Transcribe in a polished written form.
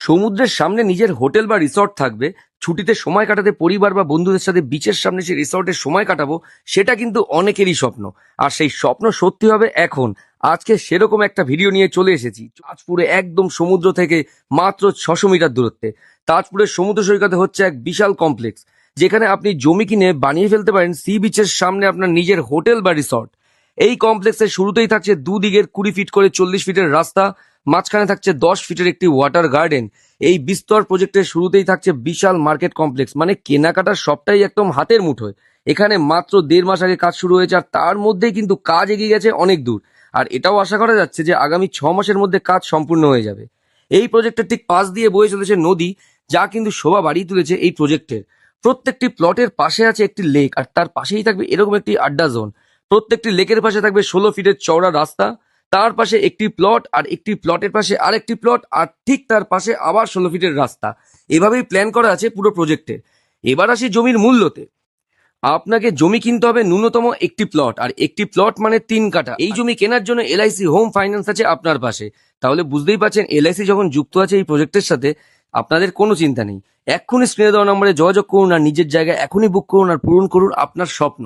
সমুদ্রের সামনে নিজের হোটেল বা রিসর্ট থাকবে, ছুটিতে সময় কাটাতে পরিবার বা বন্ধুদের সাথে বিচের সামনে সেই রিসর্টে সময় কাটাবো, সেটা কিন্তু অনেকেরই স্বপ্ন। আর সেই স্বপ্ন সত্যি হবে এখন। আজকে সেরকম একটা ভিডিও নিয়ে চলে এসেছি তাজপুরে, একদম সমুদ্র থেকে মাত্র 600 মিটার দূরত্বে। তাজপুরের সমুদ্র সৈকতে হচ্ছে এক বিশাল কমপ্লেক্স, যেখানে আপনি জমি কিনে বানিয়ে ফেলতে পারেন সি বিচের সামনে আপনার নিজের হোটেল বা রিসর্ট। এই কমপ্লেক্সের শুরুতেই থাকছে দুদিকের 20 ফিট করে 40 ফিটের রাস্তা, মাঝখানে থাকছে 10 ফিটের একটি ওয়াটার গার্ডেন। এই বিস্তর প্রজেক্টের শুরুতেই থাকছে বিশাল মার্কেট কমপ্লেক্স, মানে কেনাকাটার সবটাই একদম হাতের মুঠোয়। এখানে মাত্র 1.5 মাস আগে কাজ শুরু হয়েছে, আর তার মধ্যেই কিন্তু কাজ এগিয়ে গেছে অনেক দূর। আর এটাও আশা করা যাচ্ছে যে আগামী 6 মাসের মধ্যে কাজ সম্পূর্ণ হয়ে যাবে। এই প্রজেক্টের ঠিক পাশ দিয়ে বয়ে চলেছে নদী, যা কিন্তু শোভা বাড়িয়ে তুলেছে এই প্রজেক্টের। প্রত্যেকটি প্লটের পাশে আছে একটি লেক, আর তার পাশেই থাকবে এরকম একটি আড্ডা জোন। প্রত্যেকটি লেকের পাশে থাকবে 16 ফিটের চওড়া রাস্তা, তার পাশে একটি প্লট, আর একটি প্লটের পাশে আরেকটি প্লট, আর ঠিক তার পাশে আবার 16 ফিটের রাস্তা। এভাবেই প্ল্যান করা আছে পুরো প্রজেক্টে। এবার আসি জমির মূল্যতে। আপনাকে জমি কিনতে হবে ন্যূনতম একটি প্লট, আর একটি প্লট মানে 3 কাঠা। এই জমি কেনার জন্য এলআইসি হোম ফাইন্যান্স আছে আপনার পাশে। তাহলে বুঝতেই পারছেন, এলআইসি যখন যুক্ত আছে এই প্রজেক্টের সাথে, আপনাদের কোনো চিন্তা নেই। এক্ষুনি স্ক্রিনে দেওয়া নম্বরে যোগাযোগ করুন আর নিজের জায়গা এখনই বুক করুন, আর পূরণ করুন আপনার স্বপ্ন।